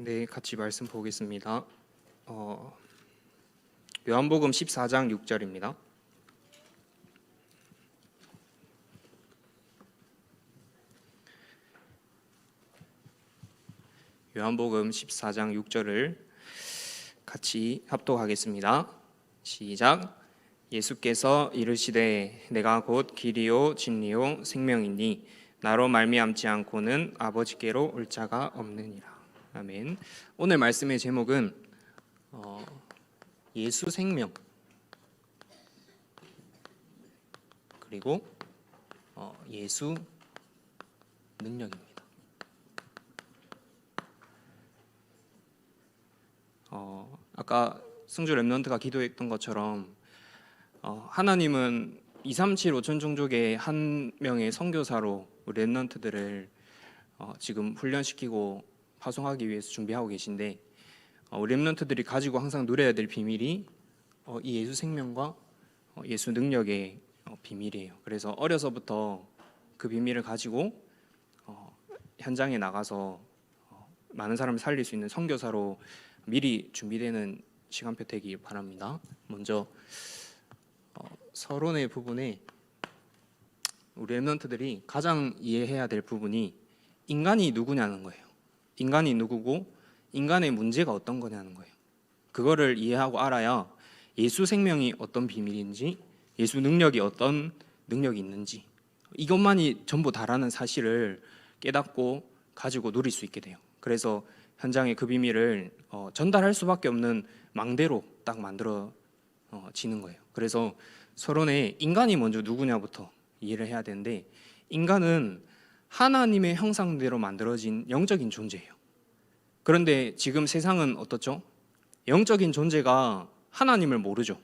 네, 같이 말씀 보겠습니다. 요한복음 14장 6절입니다. 요한복음 14장 6절을 같이 합독하겠습니다. 시작. 예수께서 이르시되 내가 곧 길이요 진리요 생명이니 나로 말미암지 않고는 아버지께로 올 자가 없느니라. 아멘. 오늘 말씀의 제목은 예수 생명 그리고 예수 능력입니다. 아까 승주 랩런트가 기도했던 것처럼 하나님은 237 5천 종족의 한 명의 선교사로 우리 랩런트들을 지금 훈련시키고 파송하기 위해서 준비하고 계신데 우리 랩런트들이 가지고 항상 누려야 될 비밀이 이 예수 생명과 예수 능력의 비밀이에요. 그래서 어려서부터 그 비밀을 가지고 현장에 나가서 많은 사람을 살릴 수 있는 선교사로 미리 준비되는 시간표 되기 바랍니다. 먼저 서론의 부분에 우리 랩런트들이 가장 이해해야 될 부분이 인간이 누구냐는 거예요. 인간이 누구고 인간의 문제가 어떤 거냐는 거예요. 그거를 이해하고 알아야 예수 생명이 어떤 비밀인지, 예수 능력이 어떤 능력이 있는지, 이것만이 전부 다라는 사실을 깨닫고 가지고 누릴 수 있게 돼요. 그래서 현장에 그 비밀을 전달할 수밖에 없는 망대로 딱 만들어지는 거예요. 그래서 서론에 인간이 먼저 누구냐부터 이해를 해야 되는데, 인간은 하나님의 형상대로 만들어진 영적인 존재예요. 그런데 지금 세상은 어떻죠? 영적인 존재가 하나님을 모르죠.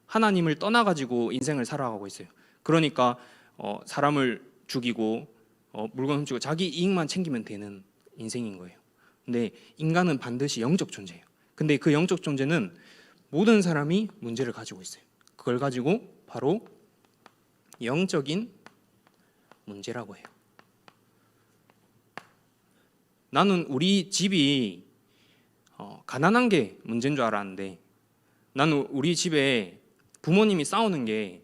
하나님을 떠나가지고 인생을 살아가고 있어요. 그러니까 사람을 죽이고 물건 훔치고 자기 이익만 챙기면 되는 인생인 거예요. 근데 인간은 반드시 영적 존재예요. 근데 그 영적 존재는 모든 사람이 문제를 가지고 있어요. 그걸 가지고 바로 영적인 문제라고 해요. 나는 우리 집이 가난한 게 문제인 줄 알았는데, 나는 우리 집에 부모님이 싸우는 게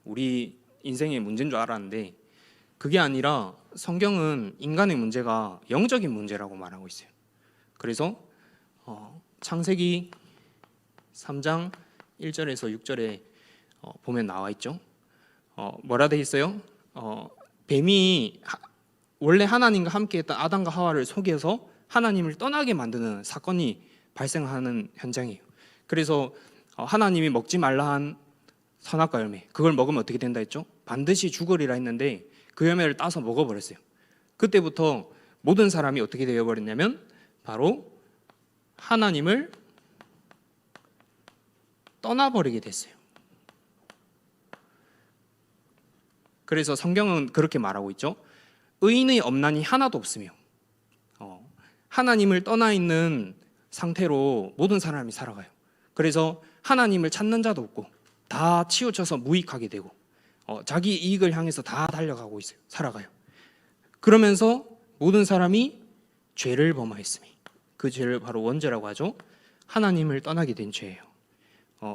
우리 인생의 문제인 줄 알았는데, 그게 아니라 성경은 인간의 문제가 영적인 문제라고 말하고 있어요. 그래서 창세기 3장 1절에서 6절에 보면 나와 있죠. 뭐라 돼 있어요? 뱀이 원래 하나님과 함께했던 아담과 하와를 속여서 하나님을 떠나게 만드는 사건이 발생하는 현장이에요. 그래서 하나님이 먹지 말라 한 선악과 열매, 그걸 먹으면 어떻게 된다 했죠? 반드시 죽으리라 했는데 그 열매를 따서 먹어버렸어요. 그때부터 모든 사람이 어떻게 되어버렸냐면 바로 하나님을 떠나버리게 됐어요. 그래서 성경은 그렇게 말하고 있죠. 의인의 없나니 하나도 없으며, 하나님을 떠나 있는 상태로 모든 사람이 살아가요. 그래서 하나님을 찾는 자도 없고 다 치우쳐서 무익하게 되고 자기 이익을 향해서 다 달려가고 있어요. 살아가요. 그러면서 모든 사람이 죄를 범하였으니, 그 죄를 바로 원죄라고 하죠. 하나님을 떠나게 된 죄예요.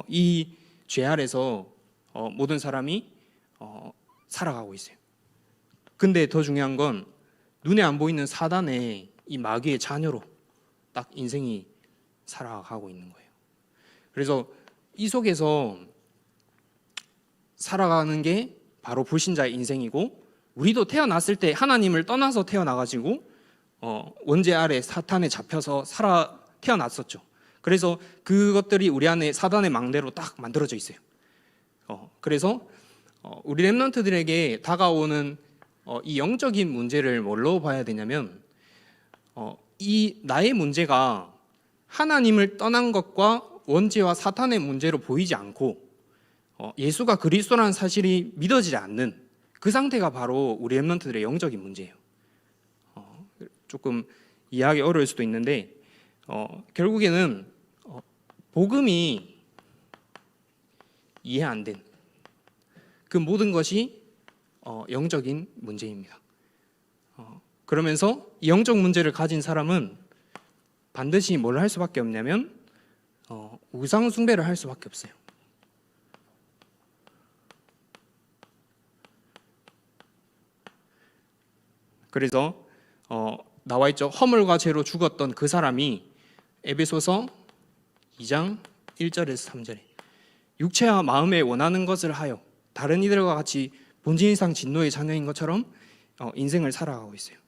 이 죄 아래서 모든 사람이 살아가고 있어요. 근데 더 중요한 건 눈에 안 보이는 사단의 이 마귀의 자녀로 딱 인생이 살아가고 있는 거예요. 그래서 이 속에서 살아가는 게 바로 불신자의 인생이고, 우리도 태어났을 때 하나님을 떠나서 태어나가지고 원죄 아래 사탄에 잡혀서 태어났었죠. 그래서 그것들이 우리 안에 사단의 망대로 딱 만들어져 있어요. 그래서 우리 랩런트들에게 다가오는 이 영적인 문제를 뭘로 봐야 되냐면, 이 나의 문제가 하나님을 떠난 것과 원죄와 사탄의 문제로 보이지 않고 예수가 그리스도라는 사실이 믿어지지 않는 그 상태가 바로 우리 랩런트들의 영적인 문제예요. 조금 이해하기 어려울 수도 있는데 결국에는 복음이 이해 안 된 그 모든 것이 영적인 문제입니다. 그러면서 이 영적 문제를 가진 사람은 반드시 뭘 할 수밖에 없냐면 우상 숭배를 할 수밖에 없어요. 그래서 나와 있죠. 허물과 죄로 죽었던 그 사람이 에베소서 2장 1절에서 3절에 육체와 마음에 원하는 것을 하여 다른 이들과 같이 본질상 진노의 자녀인 것처럼 인생을 살아가고 있어요.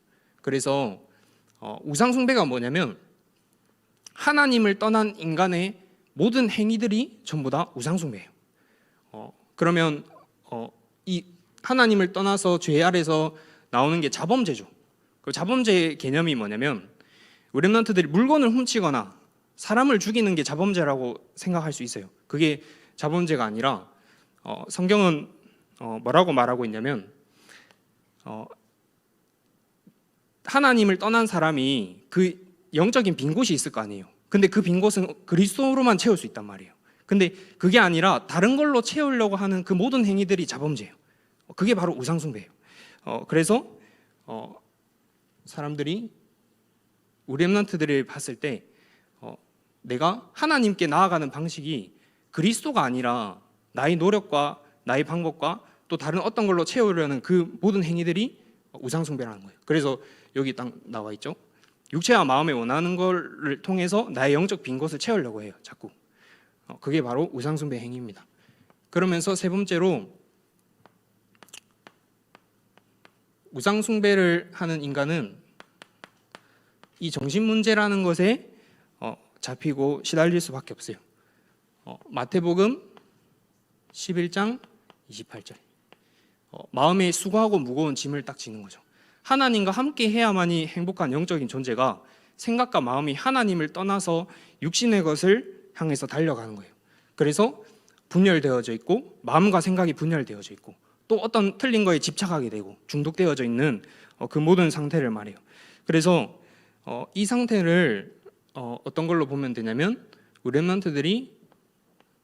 그래서 우상 숭배가 뭐냐면 하나님을 떠난 인간의 모든 행위들이 전부 다 우상 숭배예요. 그러면 이 하나님을 떠나서 죄 아래서 나오는 게 자범죄죠. 그 자범죄의 개념이 뭐냐면 우리 랩런트들이 물건을 훔치거나 사람을 죽이는 게 자범죄라고 생각할 수 있어요. 그게 자범죄가 아니라 성경은 뭐라고 말하고 있냐면 하나님을 떠난 사람이 그 영적인 빈 곳이 있을 거 아니에요. 근데 그 빈 곳은 그리스도로만 채울 수 있단 말이에요. 근데 그게 아니라 다른 걸로 채우려고 하는 그 모든 행위들이 자범죄예요. 그게 바로 우상숭배예요. 그래서 사람들이 우리 랩런트들을 봤을 때 내가 하나님께 나아가는 방식이 그리스도가 아니라 나의 노력과 나의 방법과 또 다른 어떤 걸로 채우려는 그 모든 행위들이 우상숭배라는 거예요. 그래서 여기 딱 나와 있죠. 육체와 마음에 원하는 것을 통해서 나의 영적 빈 곳을 채우려고 해요. 자꾸. 그게 바로 우상숭배 행위입니다. 그러면서 세 번째로 우상숭배를 하는 인간은 이 정신문제라는 것에 잡히고 시달릴 수밖에 없어요. 마태복음 11장 28절 마음에 수고하고 무거운 짐을 딱 지는 거죠. 하나님과 함께 해야만이 행복한 영적인 존재가 생각과 마음이 하나님을 떠나서 육신의 것을 향해서 달려가는 거예요. 그래서 분열되어져 있고 마음과 생각이 분열되어져 있고 또 어떤 틀린 거에 집착하게 되고 중독되어져 있는 그 모든 상태를 말해요. 그래서 이 상태를 어떤 걸로 보면 되냐면 우리 랩런트들이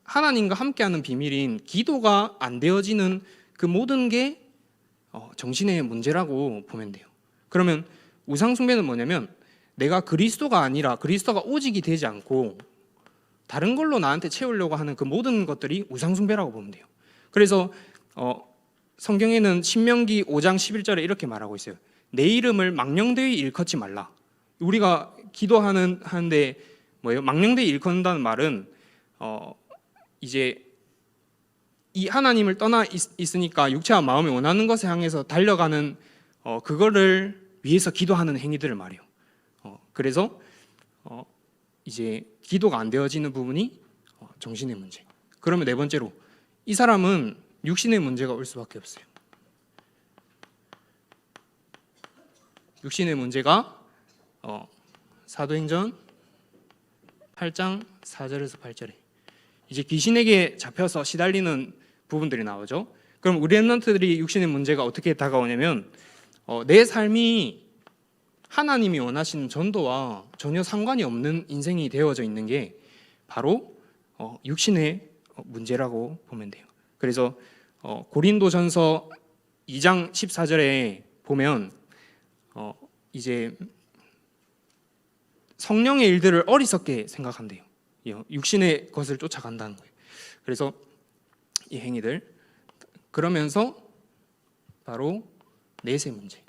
하나님과 함께하는 비밀인 기도가 안 되어지는 그 모든 게 정신의 문제라고 보면 돼요. 그러면 우상숭배는 뭐냐면 내가 그리스도가 아니라 그리스도가 오직이 되지 않고 다른 걸로 나한테 채우려고 하는 그 모든 것들이 우상숭배라고 보면 돼요. 그래서 성경에는 신명기 5장 11절에 이렇게 말하고 있어요. 내 이름을 망령되이 일컫지 말라. 우리가 기도하는데 뭐예요? 망령되이 일컫는다는 말은 이제 이 하나님을 떠나 있으니까 육체와 마음이 원하는 것에 향해서 달려가는 그거를 위해서 기도하는 행위들을 말해요. 그래서 이제 기도가 안 되어지는 부분이 정신의 문제. 그러면 네 번째로 이 사람은 육신의 문제가 올 수밖에 없어요. 육신의 문제가 사도행전 8장 4절에서 8절에 이제 귀신에게 잡혀서 시달리는 부분들이 나오죠. 그럼 우리 랩런트들이 육신의 문제가 어떻게 다가오냐면 내 삶이 하나님이 원하시는 전도와 전혀 상관이 없는 인생이 되어져 있는 게 바로 육신의 문제라고 보면 돼요. 그래서 고린도전서 2장 14절에 보면 이제 성령의 일들을 어리석게 생각한대요. 육신의 것을 쫓아간다는 거예요. 그래서 이 행위들 그러면서 바로 내세 문제.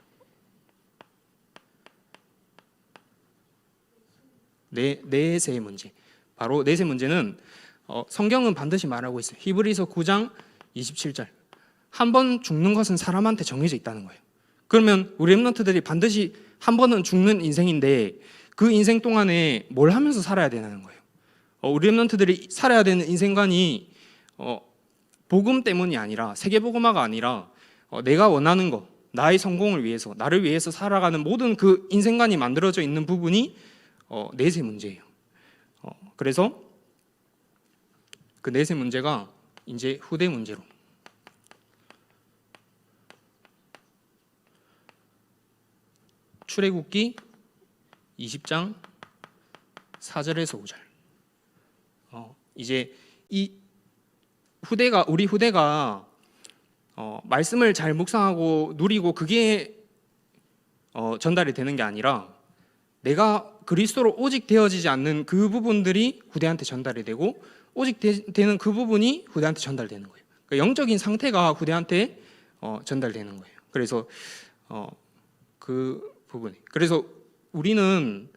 내세의 문제. 바로 내세 문제는 성경은 반드시 말하고 있어요. 히브리서 9장 27절. 한 번 죽는 것은 사람한테 정해져 있다는 거예요. 그러면 우리 랩런트들이 반드시 한 번은 죽는 인생인데 그 인생 동안에 뭘 하면서 살아야 되는 거예요. 우리 랩런트들이 살아야 되는 인생관이 복음 때문이 아니라 세계복음화가 아니라 내가 원하는 것, 나의 성공을 위해서 나를 위해서 살아가는 모든 그 인생관이 만들어져 있는 부분이 내세 문제예요. 그래서 그 내세 문제가 이제 후대 문제로 출애굽기 20장 4절에서 5절. 이제 이 후대가 우리 후대가 말씀을 잘 묵상하고 누리고 그게 전달이 되는 게 아니라 내가 그리스도로 오직 되어지지 않는 그 부분들이 후대한테 전달이 되고 오직 되는 그 부분이 후대한테 전달되는 거예요. 그러니까 영적인 상태가 후대한테 전달되는 거예요. 그래서 그 부분. 그래서 우리는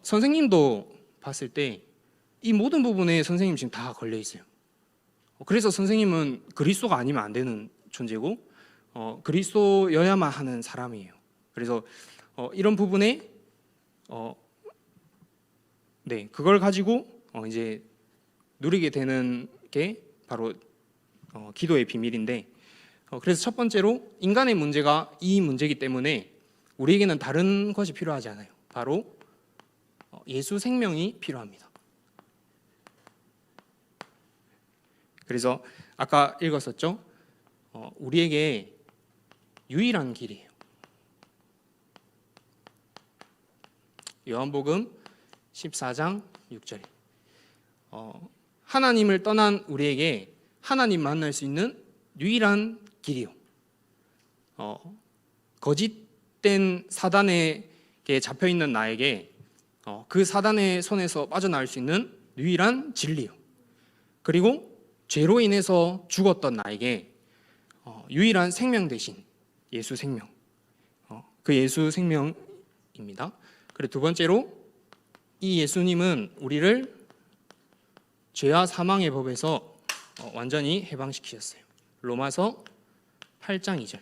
선생님도 봤을 때 이 모든 부분에 선생님 지금 다 걸려 있어요. 그래서 선생님은 그리스도가 아니면 안 되는 존재고 그리스도여야만 하는 사람이에요. 그래서 이런 부분에 네, 그걸 가지고 이제 누리게 되는 게 바로 기도의 비밀인데, 그래서 첫 번째로 인간의 문제가 이 문제이기 때문에 우리에게는 다른 것이 필요하지 않아요. 바로 예수 생명이 필요합니다. 그래서 아까 읽었었죠. 우리에게 유일한 길이에요. 요한복음 14장 6절. 하나님을 떠난 우리에게 하나님 만날 수 있는 유일한 길이요. 거짓된 사단에게 잡혀 있는 나에게 그 사단의 손에서 빠져나올 수 있는 유일한 진리요. 그리고 죄로 인해서 죽었던 나에게 유일한 생명 대신 예수 생명. 그 예수 생명입니다. 그리고 두 번째로 이 예수님은 우리를 죄와 사망의 법에서 완전히 해방시키셨어요. 로마서 8장 2절.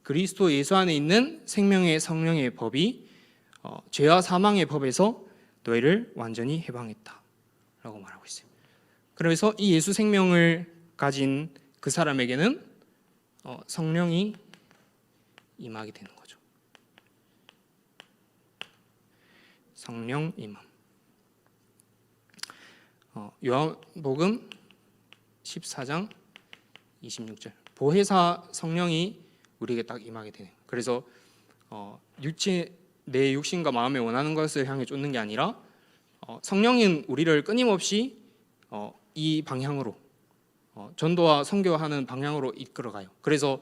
그리스도 예수 안에 있는 생명의 성령의 법이 죄와 사망의 법에서 너희를 완전히 해방했다 라고 말하고 있어요. 그래서 이 예수 생명을 가진 그 사람에게는 성령이 임하게 되는 거죠. 성령 임함. 요한복음 14장 26절. 보혜사 성령이 우리에게 딱 임하게 되네요. 그래서 내 육신과 마음에 원하는 것을 향해 쫓는 게 아니라 성령은 우리를 끊임없이 이 방향으로 전도와 선교하는 방향으로 이끌어가요. 그래서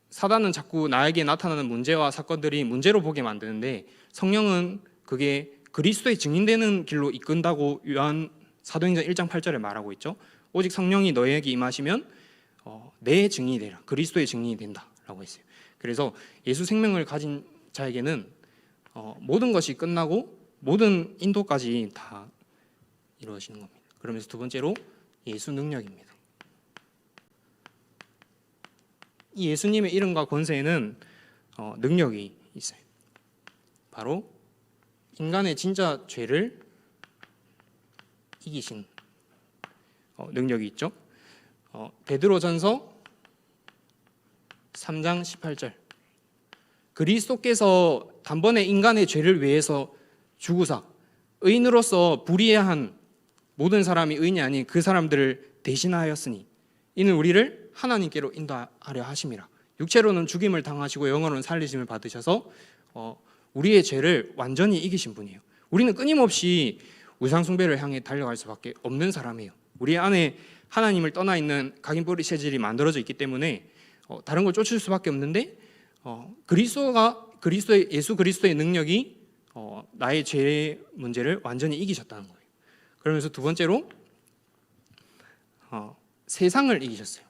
사단은 자꾸 나에게 나타나는 문제와 사건들이 문제로 보게 만드는데 성령은 그게 그리스도의 증인되는 길로 이끈다고 요한 사도행전 1장 8절에 말하고 있죠. 오직 성령이 너희에게 임하시면 내 증인이 되라. 그리스도의 증인이 된다라고 했어요. 그래서 예수 생명을 가진 자에게는 모든 것이 끝나고 모든 인도까지 다 이루어지는 겁니다. 그러면서 두 번째로 예수 능력입니다. 이 예수님의 이름과 권세에는 능력이 있어요. 바로 인간의 진짜 죄를 이기신 능력이 있죠. 베드로전서 3장 18절. 그리스도께서 단번에 인간의 죄를 위해서 죽으사 의인으로서 불의한 모든 사람이 의인이 아닌 그 사람들을 대신하였으니 이는 우리를 하나님께로 인도하려 하심이라. 육체로는 죽임을 당하시고 영으로는 살리심을 받으셔서 우리의 죄를 완전히 이기신 분이에요. 우리는 끊임없이 우상 숭배를 향해 달려갈 수밖에 없는 사람이에요. 우리 안에 하나님을 떠나 있는 각인 뿌리 체질이 만들어져 있기 때문에 다른 걸 쫓을 수밖에 없는데 예수 그리스도의 능력이 나의 죄의 문제를 완전히 이기셨다는 거예요. 그러면서 두 번째로 세상을 이기셨어요.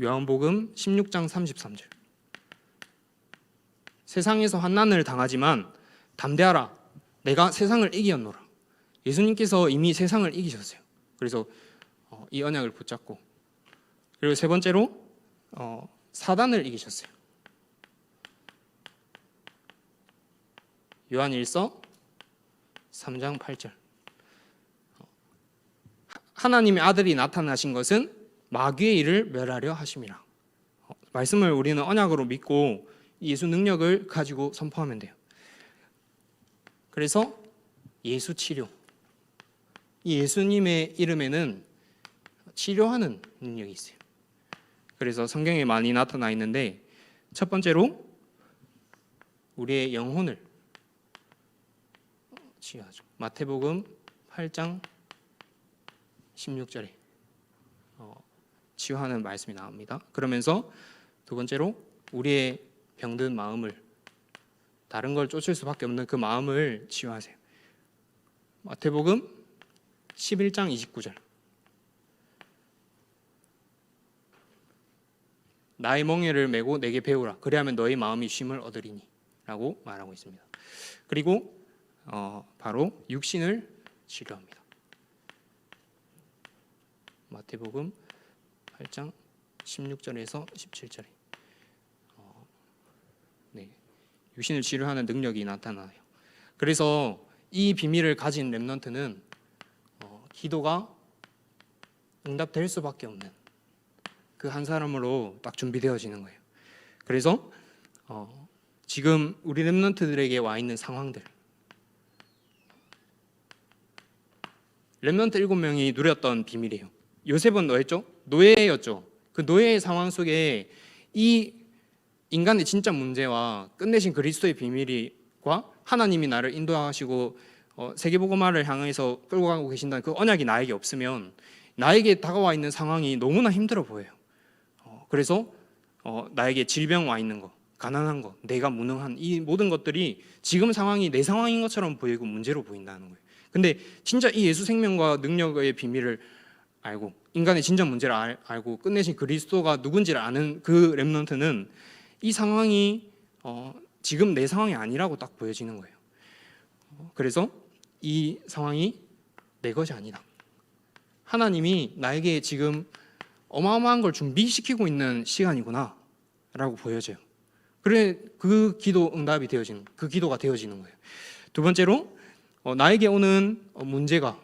요한복음 16장 33절. 세상에서 환난을 당하지만 담대하라. 내가 세상을 이기었노라. 예수님께서 이미 세상을 이기셨어요. 그래서 이 언약을 붙잡고, 그리고 세 번째로 사단을 이기셨어요. 요한일서 3장 8절. 하나님의 아들이 나타나신 것은 마귀의 일을 멸하려 하심이라. 말씀을 우리는 언약으로 믿고 예수 능력을 가지고 선포하면 돼요. 그래서 예수 치료. 이 예수님의 이름에는 치료하는 능력이 있어요. 그래서 성경에 많이 나타나 있는데 첫 번째로 우리의 영혼을 치유하죠. 마태복음 8장 16절에 치유하는 말씀이 나옵니다. 그러면서 두 번째로 우리의 병든 마음을, 다른 걸 쫓을 수밖에 없는 그 마음을 치유하세요. 마태복음 11장 29절. 나의 멍에를 메고 내게 배우라. 그리하면 너의 마음이 쉼을 얻으리니 라고 말하고 있습니다. 그리고 바로 육신을 치료합니다. 마태복음 8장 16절에서 17절에 육신을 치료하는 능력이 나타나요. 그래서 이 비밀을 가진 렘넌트는 기도가 응답될 수밖에 없는 그 한 사람으로 딱 준비되어지는 거예요. 그래서 지금 우리 렘넌트들에게 와 있는 상황들, 렘넌트 7명이 누렸던 비밀이에요. 요셉은 뭐였죠? 노예였죠. 그 노예의 상황 속에 이 인간의 진짜 문제와 끝내신 그리스도의 비밀과 하나님이 나를 인도하시고 세계복음화를 향해서 끌고 가고 계신다는 그 언약이 나에게 없으면 나에게 다가와 있는 상황이 너무나 힘들어 보여요. 그래서 나에게 질병 와 있는 거, 가난한 거, 내가 무능한 이 모든 것들이 지금 상황이 내 상황인 것처럼 보이고 문제로 보인다는 거예요. 근데 진짜 이 예수 생명과 능력의 비밀을 알고 인간의 진정 문제를 알고 끝내신 그리스도가 누군지를 아는 그 렘넌트는 이 상황이 지금 내 상황이 아니라고 딱 보여지는 거예요. 그래서 이 상황이 내 것이 아니다. 하나님이 나에게 지금 어마어마한 걸 준비시키고 있는 시간이구나 라고 보여져요. 그래 그 기도 응답이 되어지는, 그 기도가 되어지는 거예요. 두 번째로 나에게 오는 문제가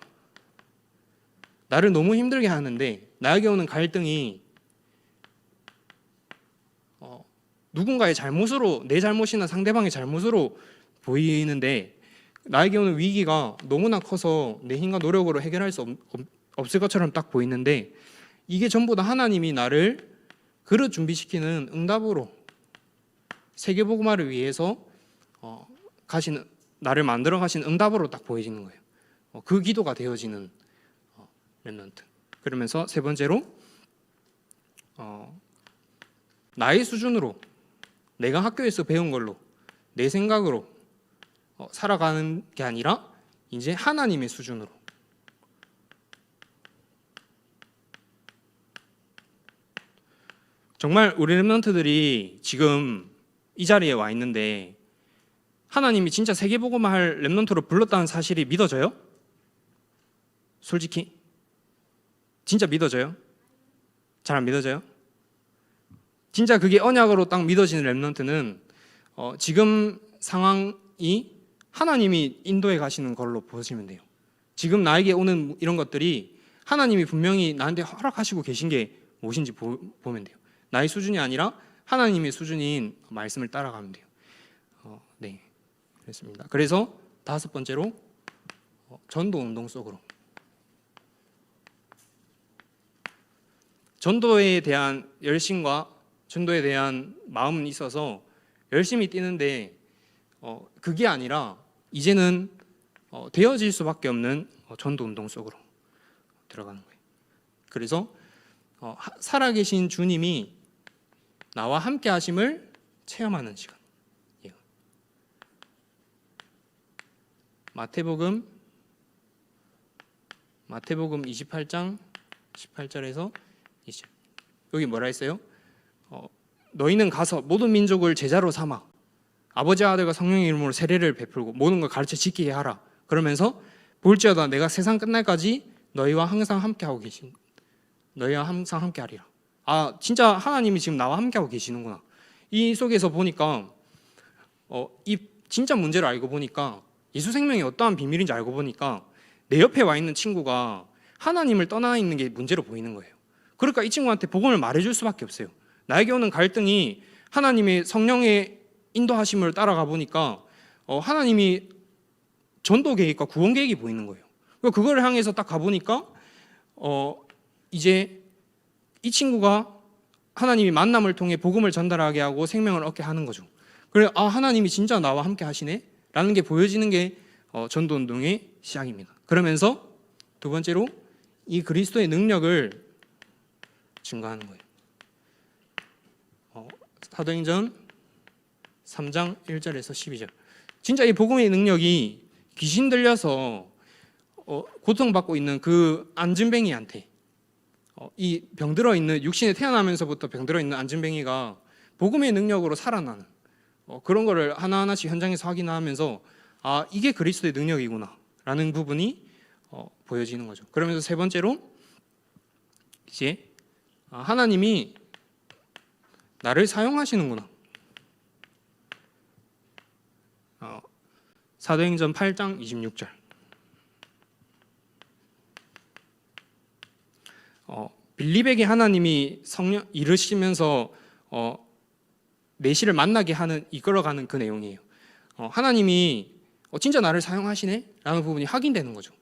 나를 너무 힘들게 하는데, 나에게 오는 갈등이 누군가의 잘못으로, 내 잘못이나 상대방의 잘못으로 보이는데, 나에게 오는 위기가 너무나 커서 내 힘과 노력으로 해결할 수 없을 것처럼 딱 보이는데, 이게 전부 다 하나님이 나를 그릇 준비시키는 응답으로, 세계복음화를 위해서 나를 만들어 가신 응답으로 딱 보여지는 거예요. 그 기도가 되어지는 렘넌트. 그러면서 세 번째로 나의 수준으로, 내가 학교에서 배운 걸로, 내 생각으로 살아가는 게 아니라 이제 하나님의 수준으로, 정말 우리 렘넌트들이 지금 이 자리에 와 있는데 하나님이 진짜 세계복음화할 렘넌트로 불렀다는 사실이 믿어져요? 솔직히 진짜 믿어져요? 잘 안 믿어져요? 진짜 그게 언약으로 딱 믿어지는 렘넌트는 지금 상황이 하나님이 인도해 가시는 걸로 보시면 돼요. 지금 나에게 오는 이런 것들이 하나님이 분명히 나한테 허락하시고 계신 게 무엇인지 보면 돼요. 나의 수준이 아니라 하나님의 수준인 말씀을 따라가면 돼요. 네, 그렇습니다. 그래서 다섯 번째로 전도 운동 속으로, 전도에 대한 열심과 전도에 대한 마음은 있어서 열심히 뛰는데 그게 아니라 이제는 되어질 수밖에 없는 전도 운동 속으로 들어가는 거예요. 그래서 살아계신 주님이 나와 함께 하심을 체험하는 시간이에요. 마태복음 28장 18절에서 20절. 여기 뭐라 했어요? 너희는 가서 모든 민족을 제자로 삼아 아버지, 아들과 성령의 이름으로 세례를 베풀고 모든 걸 가르쳐 지키게 하라. 그러면서 볼지어다 내가 세상 끝날까지 너희와 항상 함께하고 너희와 항상 함께하리라. 진짜 하나님이 지금 나와 함께하고 계시는구나. 이 속에서 보니까 이 진짜 문제를 알고 보니까, 예수 생명이 어떠한 비밀인지 알고 보니까 내 옆에 와 있는 친구가 하나님을 떠나 있는 게 문제로 보이는 거예요. 그러니까 이 친구한테 복음을 말해줄 수밖에 없어요. 나에게 오는 갈등이 하나님의 성령의 인도하심을 따라가 보니까 하나님이 전도 계획과 구원 계획이 보이는 거예요. 그걸 향해서 딱 가보니까 이제 이 친구가 하나님이 만남을 통해 복음을 전달하게 하고 생명을 얻게 하는 거죠. 그래, 하나님이 진짜 나와 함께 하시네 라는 게 보여지는 게 전도운동의 시작입니다. 그러면서 두 번째로 이 그리스도의 능력을 증가하는 거예요. 사도행전 3장 1절에서 12절. 진짜 이 복음의 능력이 귀신 들려서 고통받고 있는 그 안진뱅이한테, 이 병들어 있는, 육신에 태어나면서부터 병들어 있는 안진뱅이가 복음의 능력으로 살아나는 그런 거를 하나하나씩 현장에서 확인하면서 아, 이게 그리스도의 능력이구나 라는 부분이 보여지는 거죠. 그러면서 세 번째로 이제 하나님이 나를 사용하시는구나. 사도행전 8장 26절. 빌립에게 하나님이 성령 이르시면서 메시를 만나게 하는, 이끌어가는 그 내용이에요. 하나님이 진짜 나를 사용하시네? 라는 부분이 확인되는 거죠.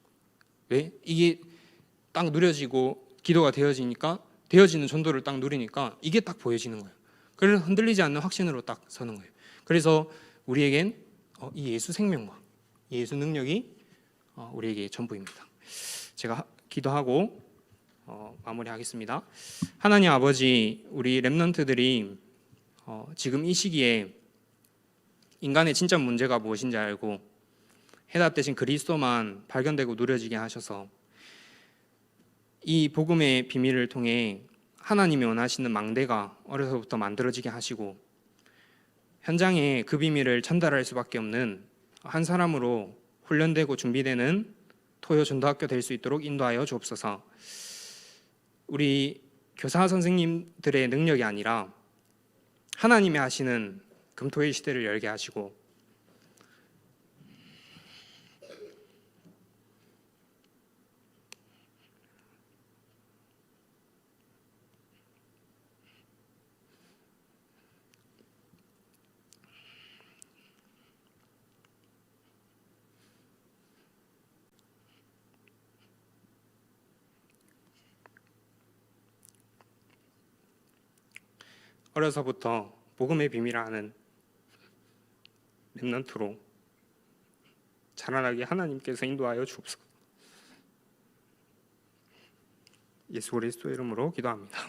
왜? 이게 딱 누려지고 기도가 되어지니까, 되어지는 전도를 딱 누리니까 이게 딱 보여지는 거예요. 그래서 흔들리지 않는 확신으로 딱 서는 거예요. 그래서 우리에겐 이 예수 생명과 예수 능력이 우리에게 전부입니다. 제가 기도하고 마무리하겠습니다. 하나님 아버지, 우리 렘넌트들이 지금 이 시기에 인간의 진짜 문제가 무엇인지 알고 해답 대신 그리스도만 발견되고 누려지게 하셔서 이 복음의 비밀을 통해 하나님이 원하시는 망대가 어려서부터 만들어지게 하시고 현장에 그 비밀을 전달할 수밖에 없는 한 사람으로 훈련되고 준비되는 토요 전도학교 될 수 있도록 인도하여 주옵소서. 우리 교사 선생님들의 능력이 아니라 하나님이 하시는 금토의 시대를 열게 하시고 어려서부터 복음의 비밀을 아는 렘넌트로 자라나게 하나님께서 인도하여 주옵소서. 예수 그리스도의 이름으로 기도합니다.